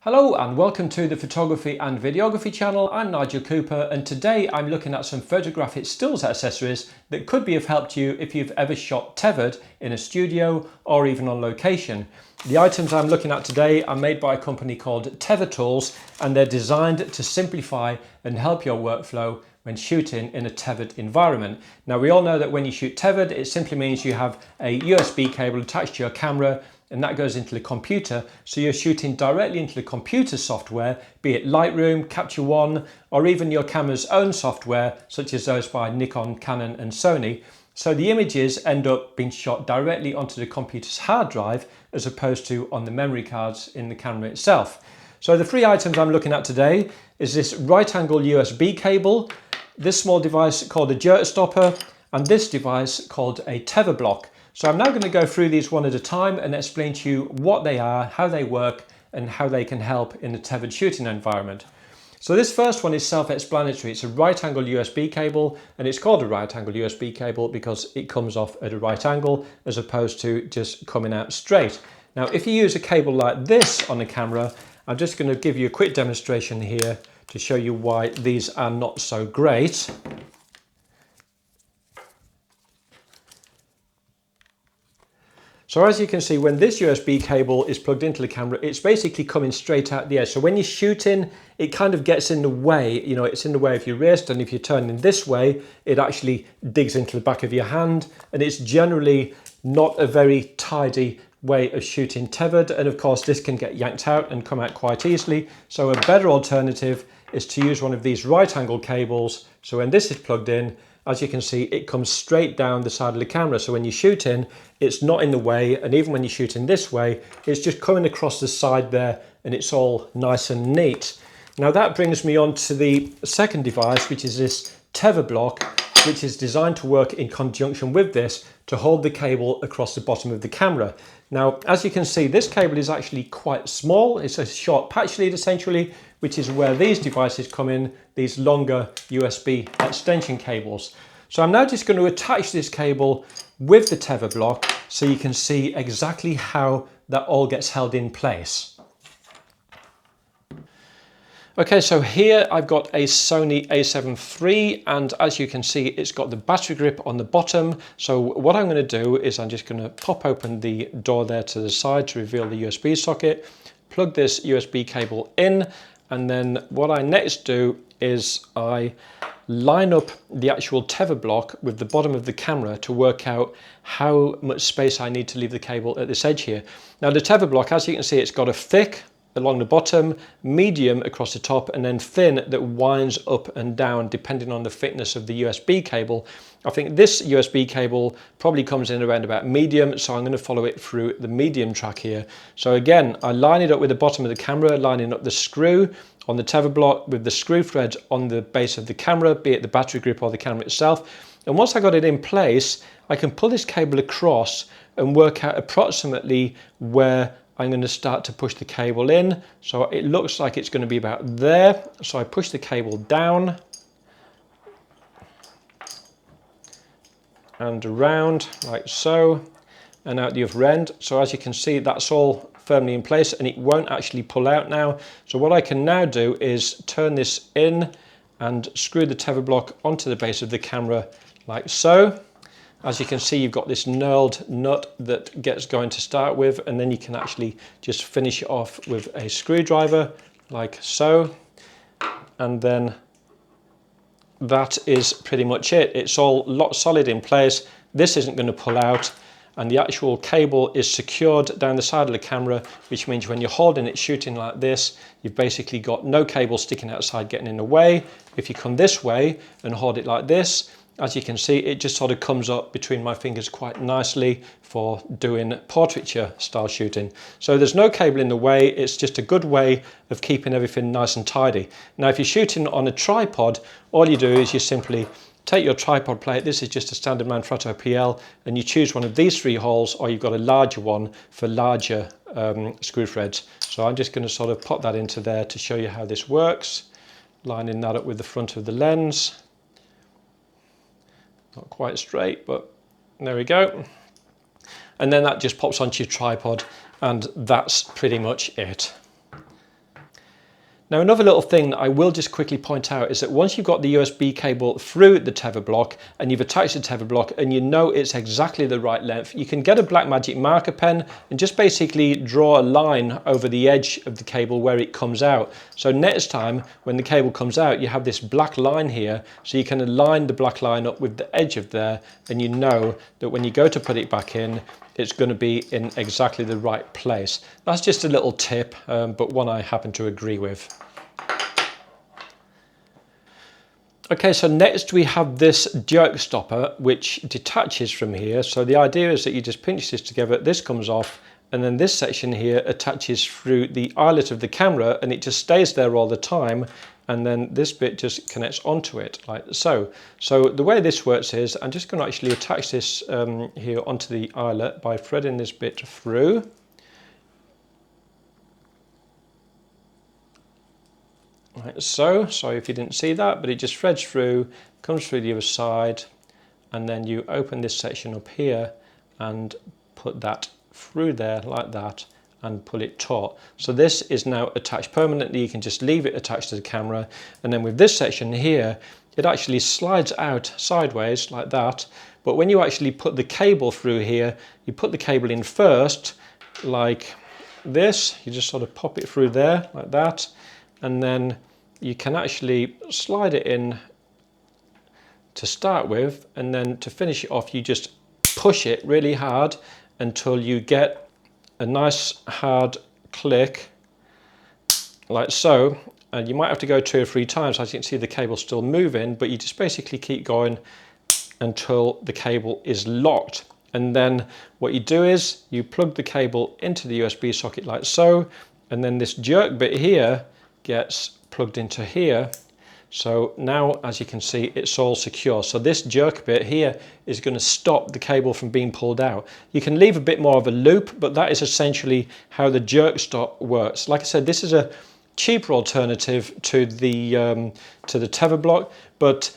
Hello and welcome to the photography and videography channel. I'm Nigel Cooper and today I'm looking at some photographic stills accessories that could be of help to you if you've ever shot tethered in a studio or even on location. The items I'm looking at today are made by a company called Tether Tools and they're designed to simplify and help your workflow when shooting in a tethered environment. Now we all know that when you shoot tethered it simply means you have a USB cable attached to your camera and that goes into the computer, so you're shooting directly into the computer software, be it Lightroom, Capture One, or even your camera's own software, such as those by Nikon, Canon and Sony. So the images end up being shot directly onto the computer's hard drive, as opposed to on the memory cards in the camera itself. So the three items I'm looking at today is this right angle USB cable, this small device called a JerkStopper, and this device called a TetherBlock. So I'm now going to go through these one at a time and explain to you what they are, how they work, and how they can help in a tethered shooting environment. So this first one is self-explanatory. It's a right angle USB cable, and it's called a right angle USB cable because it comes off at a right angle as opposed to just coming out straight. Now, if you use a cable like this on the camera, I'm just going to give you a quick demonstration here to show you why these are not so great. So as you can see, when this USB cable is plugged into the camera, it's basically coming straight out the edge. So when you're shooting, it kind of gets in the way, you know, it's in the way of your wrist. And if you're turning this way, it actually digs into the back of your hand. And it's generally not a very tidy way of shooting tethered. And of course, this can get yanked out and come out quite easily. So a better alternative is to use one of these right angle cables. So when this is plugged in, as you can see, it comes straight down the side of the camera. So when you're shooting, it's not in the way. And even when you're shooting this way, it's just coming across the side there and it's all nice and neat. Now that brings me on to the second device, which is this TetherBlock, which is designed to work in conjunction with this to hold the cable across the bottom of the camera. Now, as you can see, this cable is actually quite small. It's a short patch lead essentially, which is where these devices come in, these longer USB extension cables. So I'm now just going to attach this cable with the TetherBlock so you can see exactly how that all gets held in place. Okay, so here I've got a Sony a7 III, and as you can see, it's got the battery grip on the bottom. So what I'm going to do is I'm just going to pop open the door there to the side to reveal the USB socket, plug this USB cable in, and then what I next do is I line up the actual tether block with the bottom of the camera to work out how much space I need to leave the cable at this edge here. Now the tether block, as you can see, it's got a thick along the bottom, medium across the top, and then thin that winds up and down depending on the thickness of the USB cable. I think this USB cable probably comes in around about medium, so I'm going to follow it through the medium track here. So again, I line it up with the bottom of the camera, lining up the screw on the tether block with the screw thread on the base of the camera, be it the battery grip or the camera itself. And once I got it in place, I can pull this cable across and work out approximately where I'm going to start to push the cable in. So it looks like it's going to be about there. So I push the cable down and around like so, and out the other end. So as you can see, that's all firmly in place and it won't actually pull out now. So what I can now do is turn this in and screw the tether block onto the base of the camera like so. As you can see, you've got this knurled nut that gets going to start with, and then you can actually just finish it off with a screwdriver like so. And then that is pretty much it. It's all locked solid in place. This isn't going to pull out, and the actual cable is secured down the side of the camera, which means when you're holding it shooting like this, you've basically got no cable sticking outside getting in the way. If you come this way and hold it like this, as you can see, it just sort of comes up between my fingers quite nicely for doing portraiture style shooting. So there's no cable in the way. It's just a good way of keeping everything nice and tidy. Now, if you're shooting on a tripod, all you do is you simply take your tripod plate. This is just a standard Manfrotto PL, and you choose one of these three holes, or you've got a larger one for larger screw threads. So I'm just going to sort of pop that into there to show you how this works, lining that up with the front of the lens. Not quite straight, but there we go. And then that just pops onto your tripod, and that's pretty much it. Now another little thing that I will just quickly point out is that once you've got the USB cable through the tether block and you've attached the tether block and you know it's exactly the right length, you can get a Blackmagic marker pen and just basically draw a line over the edge of the cable where it comes out. So next time when the cable comes out, you have this black line here, so you can align the black line up with the edge of there, and you know that when you go to put it back in, it's going to be in exactly the right place. That's just a little tip, but one I happen to agree with. Okay, so next we have this jerk stopper which detaches from here. So the idea is that you just pinch this together, this comes off, and then this section here attaches through the eyelet of the camera, and it just stays there all the time. And then this bit just connects onto it like so. So the way this works is I'm just going to actually attach this here onto the eyelet by threading this bit through. Like so. Sorry if you didn't see that, but it just threads through, comes through the other side, and then you open this section up here and put that through there like that, and pull it taut. So this is now attached permanently. You can just leave it attached to the camera, and then with this section here, it actually slides out sideways like that. But when you actually put the cable through here, you put the cable in first like this. You just sort of pop it through there like that, and then you can actually slide it in to start with, and then to finish it off you just push it really hard until you get a nice hard click like so, and you might have to go 2 or 3 times. As you can see, the cable's still moving, but you just basically keep going until the cable is locked. And then what you do is you plug the cable into the USB socket like so, and then this jerk bit here gets plugged into here. So now, as you can see, it's all secure. So this jerk bit here is going to stop the cable from being pulled out. You can leave a bit more of a loop, but that is essentially how the jerk stop works. Like I said, this is a cheaper alternative to the tether block, but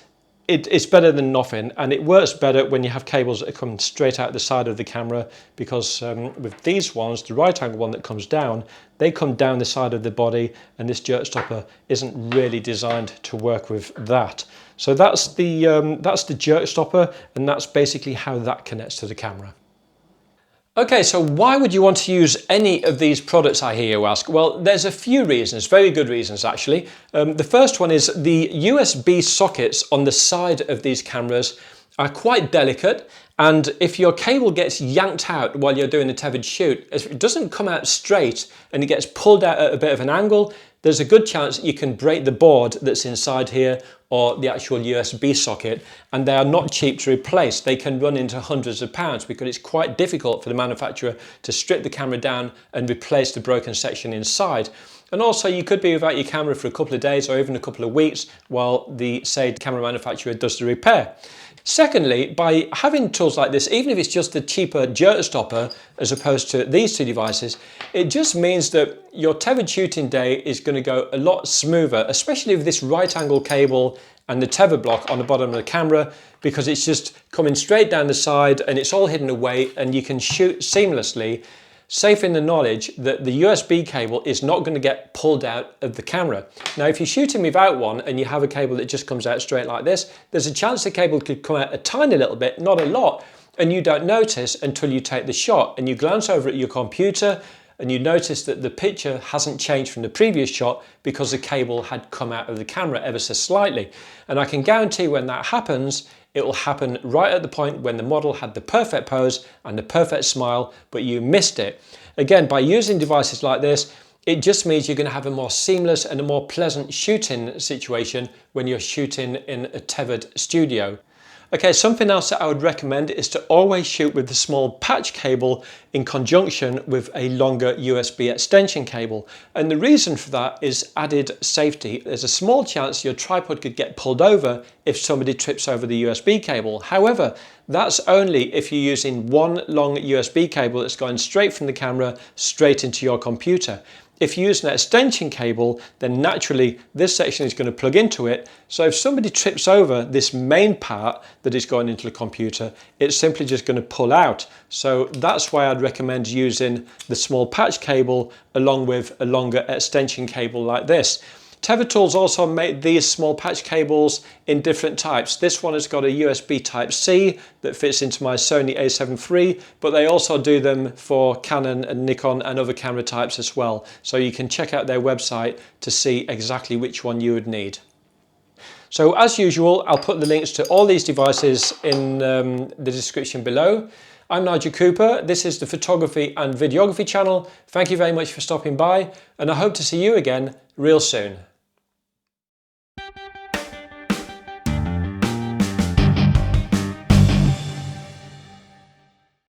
it's better than nothing, and it works better when you have cables that are coming straight out the side of the camera, because with these ones, the right angle one that comes down, they come down the side of the body, and this jerk stopper isn't really designed to work with that. So that's the jerk stopper, and that's basically how that connects to the camera. Okay, so why would you want to use any of these products, I hear you ask? Well, there's a few reasons, very good reasons actually. The first one is the USB sockets on the side of these cameras are quite delicate, and if your cable gets yanked out while you're doing a tethered shoot, if it doesn't come out straight and it gets pulled out at a bit of an angle, there's a good chance that you can break the board that's inside here or the actual USB socket, and they are not cheap to replace. They can run into hundreds of pounds because it's quite difficult for the manufacturer to strip the camera down and replace the broken section inside. And also you could be without your camera for a couple of days or even a couple of weeks while the camera manufacturer does the repair. Secondly, by having tools like this, even if it's just a cheaper jerk stopper as opposed to these two devices, it just means that your tethered shooting day is going to go a lot smoother, especially with this right angle cable and the tether block on the bottom of the camera, because it's just coming straight down the side and it's all hidden away, and you can shoot seamlessly, safe in the knowledge that the USB cable is not going to get pulled out of the camera. Now, if you're shooting without one and you have a cable that just comes out straight like this, there's a chance the cable could come out a tiny little bit, not a lot, and you don't notice until you take the shot and you glance over at your computer and you notice that the picture hasn't changed from the previous shot because the cable had come out of the camera ever so slightly. And I can guarantee when that happens, it will happen right at the point when the model had the perfect pose and the perfect smile, but you missed it. Again, by using devices like this, it just means you're going to have a more seamless and a more pleasant shooting situation when you're shooting in a tethered studio. Okay, something else that I would recommend is to always shoot with the small patch cable in conjunction with a longer USB extension cable. And the reason for that is added safety. There's a small chance your tripod could get pulled over if somebody trips over the USB cable. However, that's only if you're using one long USB cable that's going straight from the camera straight into your computer. If you use an extension cable, then naturally this section is going to plug into it. So if somebody trips over this main part that is going into the computer, it's simply just going to pull out. So that's why I'd recommend using the small patch cable along with a longer extension cable like this. Tether Tools also make these small patch cables in different types. This one has got a USB Type-C that fits into my Sony a7 III, but they also do them for Canon and Nikon and other camera types as well. So you can check out their website to see exactly which one you would need. So as usual, I'll put the links to all these devices in the description below. I'm Nigel Cooper, this is the Photography and Videography channel. Thank you very much for stopping by, and I hope to see you again real soon.